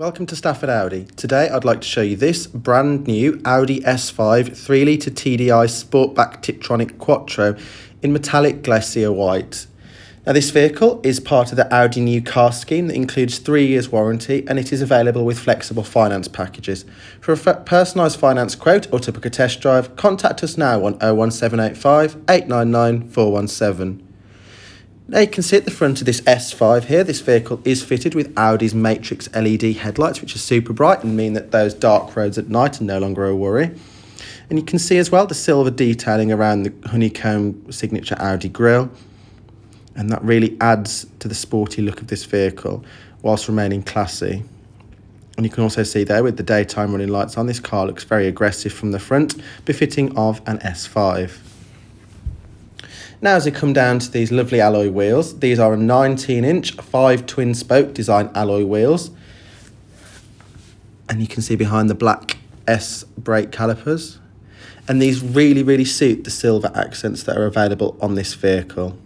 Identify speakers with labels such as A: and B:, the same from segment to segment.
A: Welcome to Stafford Audi. Today I'd like to show you this brand new Audi S5 3.0 TDI Sportback Tiptronic quattro in metallic Glacier White. Now this vehicle is part of the Audi new car scheme that includes 3 years warranty, and it is available with flexible finance packages. For a personalised finance quote or to book a test drive, contact us now on 01785 899 417. Now you can see at the front of this S5 here, this vehicle is fitted with Audi's Matrix LED headlights, which are super bright and mean that those dark roads at night are no longer a worry. And you can see as well the silver detailing around the honeycomb signature Audi grille. And that really adds to the sporty look of this vehicle whilst remaining classy. And you can also see there with the daytime running lights on, this car looks very aggressive from the front, befitting of an S5. Now as we come down to these lovely alloy wheels, these are a 19-inch 5 twin-spoke design alloy wheels. And you can see behind the black S brake calipers. And these really suit the silver accents that are available on this vehicle.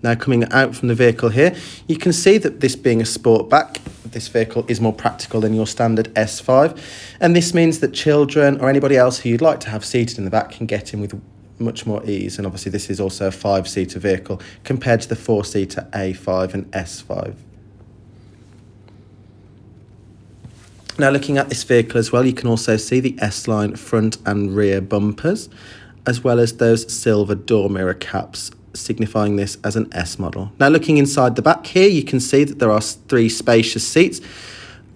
A: Now coming out from the vehicle here, you can see that this being a sportback, this vehicle is more practical than your standard S5, and this means that children or anybody else who you'd like to have seated in the back can get in with much more ease. And obviously this is also a 5-seater vehicle compared to the 4-seater A5 and S5. Now looking at this vehicle as well, you can also see the S-Line front and rear bumpers, as well as those silver door mirror caps, signifying this as an S model. Now looking inside the back here, you can see that there are 3 spacious seats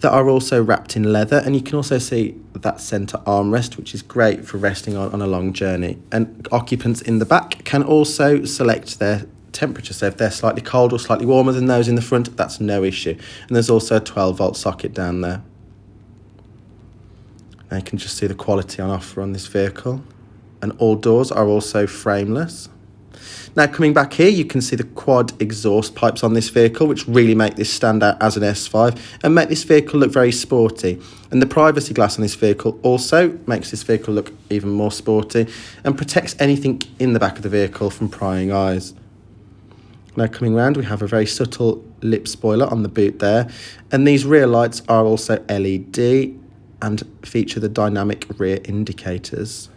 A: that are also wrapped in leather, and you can also see that centre armrest, which is great for resting on a long journey. And occupants in the back can also select their temperature, so if they're slightly cold or slightly warmer than those in the front, that's no issue. And there's also a 12-volt socket down there. Now you can just see the quality on offer on this vehicle, and all doors are also frameless. Now coming back here, you can see the quad exhaust pipes on this vehicle, which really make this stand out as an S5 and make this vehicle look very sporty. And the privacy glass on this vehicle also makes this vehicle look even more sporty and protects anything in the back of the vehicle from prying eyes. Now coming round, we have a very subtle lip spoiler on the boot there, and these rear lights are also LED and feature the dynamic rear indicators.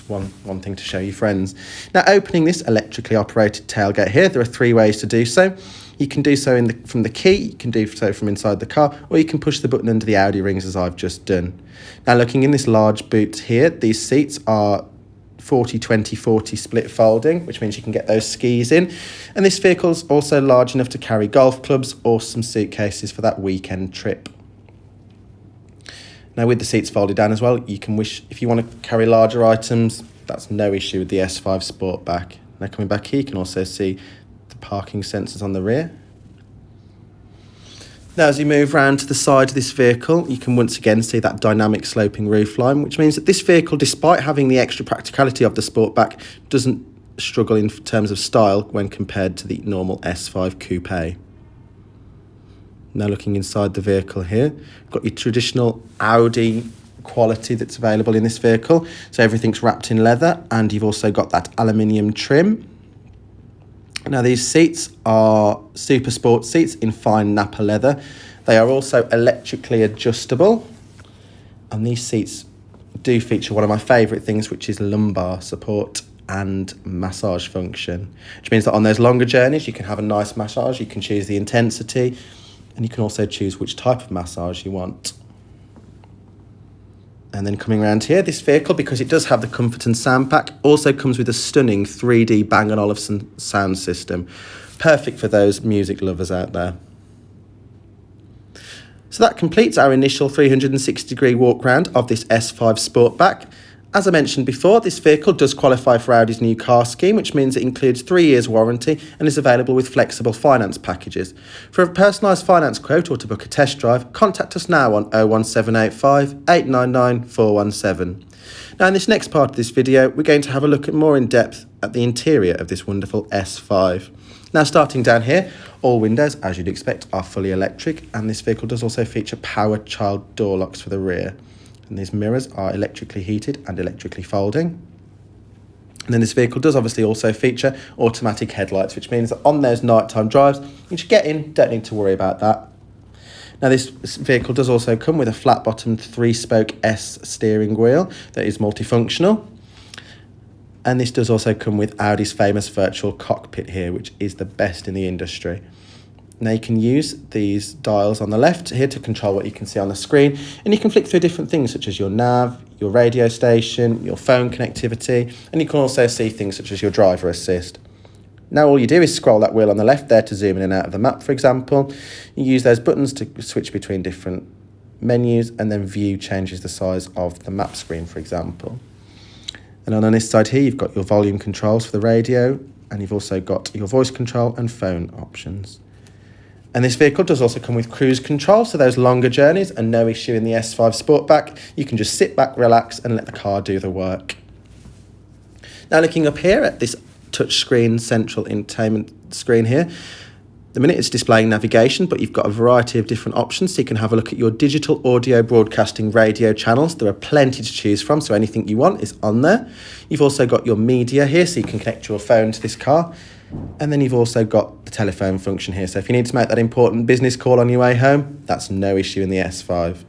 A: One thing to show you friends. Now opening this electrically operated tailgate here, there are 3 ways to do so. You can do so from the key, you can do so from inside the car, or you can push the button under the Audi rings as I've just done. Now looking in this large boot here, these seats are 40-20-40 split folding, which means you can get those skis in. And this vehicle is also large enough to carry golf clubs or some suitcases for that weekend trip. Now with the seats folded down as well, you can if you want to carry larger items, that's no issue with the S5 Sportback. Now coming back here, you can also see the parking sensors on the rear. Now as you move around to the side of this vehicle, you can once again see that dynamic sloping roofline, which means that this vehicle, despite having the extra practicality of the Sportback, doesn't struggle in terms of style when compared to the normal S5 Coupe. Now looking inside the vehicle here, got your traditional Audi quality that's available in this vehicle. So everything's wrapped in leather, and you've also got that aluminium trim. Now these seats are super sport seats in fine Napa leather. They are also electrically adjustable, and these seats do feature one of my favourite things, which is lumbar support and massage function, which means that on those longer journeys you can have a nice massage. You can choose the intensity, and you can also choose which type of massage you want. And then coming around here, this vehicle, because it does have the comfort and sound pack, also comes with a stunning 3D Bang & Olufsen sound system. Perfect for those music lovers out there. So that completes our initial 360-degree walk round of this S5 Sportback. As I mentioned before, this vehicle does qualify for Audi's new car scheme, which means it includes 3 years warranty and is available with flexible finance packages. For a personalised finance quote or to book a test drive, contact us now on 01785 899 417. Now in this next part of this video, we're going to have a look at more in depth at the interior of this wonderful S5. Now starting down here, all windows, as you'd expect, are fully electric, and this vehicle does also feature power child door locks for the rear. And these mirrors are electrically heated and electrically folding. And then this vehicle does obviously also feature automatic headlights, which means that on those nighttime drives, you just get in, don't need to worry about that. Now this vehicle does also come with a flat-bottomed 3-spoke S steering wheel that is multifunctional. And this does also come with Audi's famous virtual cockpit here, which is the best in the industry. Now you can use these dials on the left here to control what you can see on the screen, and you can flick through different things such as your nav, your radio station, your phone connectivity, and you can also see things such as your driver assist. Now all you do is scroll that wheel on the left there to zoom in and out of the map, for example. You use those buttons to switch between different menus, and then view changes the size of the map screen, for example. And on this side here, you've got your volume controls for the radio, and you've also got your voice control and phone options. And this vehicle does also come with cruise control, so those longer journeys are no issue in the S5 Sportback. You can just sit back, relax, and let the car do the work. Now looking up here at this touchscreen central entertainment screen here, the minute it's displaying navigation, but you've got a variety of different options, so you can have a look at your digital audio broadcasting radio channels. There are plenty to choose from, so anything you want is on there. You've also got your media here, so you can connect your phone to this car. And then you've also got the telephone function here, so if you need to make that important business call on your way home, that's no issue in the S5.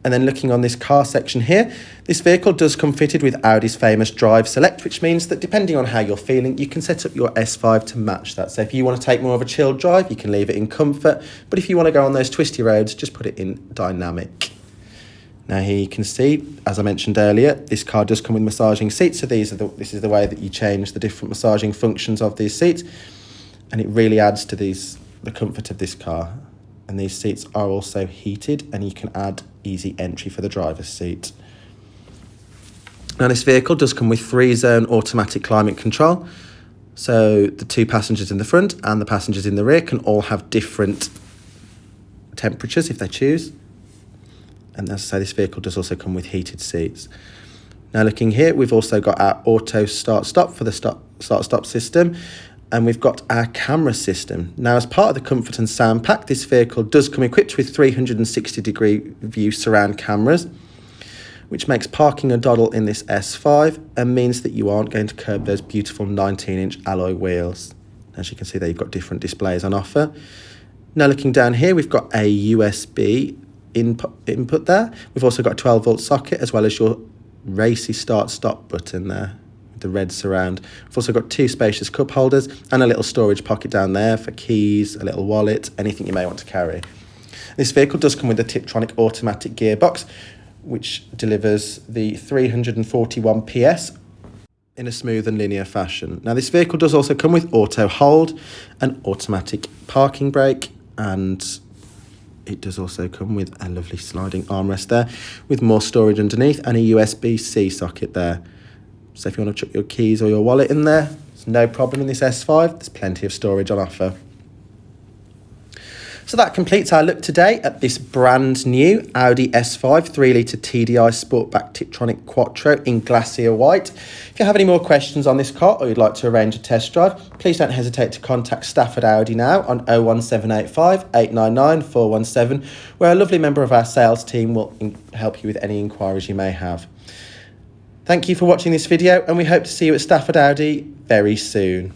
A: And then looking on this car section here, this vehicle does come fitted with Audi's famous Drive Select, which means that depending on how you're feeling, you can set up your S5 to match that. So if you want to take more of a chilled drive, you can leave it in comfort, but if you want to go on those twisty roads, just put it in dynamic. Now here you can see, as I mentioned earlier, this car does come with massaging seats, so this is the way that you change the different massaging functions of these seats, and it really adds to the comfort of this car. And these seats are also heated, and you can add easy entry for the driver's seat. Now this vehicle does come with 3-zone automatic climate control, so the 2 passengers in the front and the passengers in the rear can all have different temperatures if they choose. And as I say, this vehicle does also come with heated seats. Now looking here, we've also got our auto start-stop for the start-stop system, and we've got our camera system. Now as part of the comfort and sound pack, this vehicle does come equipped with 360-degree view surround cameras, which makes parking a doddle in this S5 and means that you aren't going to curb those beautiful 19-inch alloy wheels. As you can see there, you've got different displays on offer. Now looking down here, we've got a USB input there. We've also got a 12-volt socket, as well as your racy start-stop button there with the red surround. We've also got 2 spacious cup holders and a little storage pocket down there for keys, a little wallet, anything you may want to carry. This vehicle does come with a Tiptronic automatic gearbox, which delivers the 341 PS in a smooth and linear fashion. Now this vehicle does also come with auto hold, an automatic parking brake, and it does also come with a lovely sliding armrest there with more storage underneath and a USB-C socket there. So if you want to chuck your keys or your wallet in there, it's no problem in this S5. There's plenty of storage on offer. So that completes our look today at this brand new Audi S5 3-litre TDI Sportback Tiptronic quattro in Glacier White. If you have any more questions on this car or you'd like to arrange a test drive, please don't hesitate to contact Stafford Audi now on 01785 899 417, where a lovely member of our sales team will help you with any inquiries you may have. Thank you for watching this video, and we hope to see you at Stafford Audi very soon.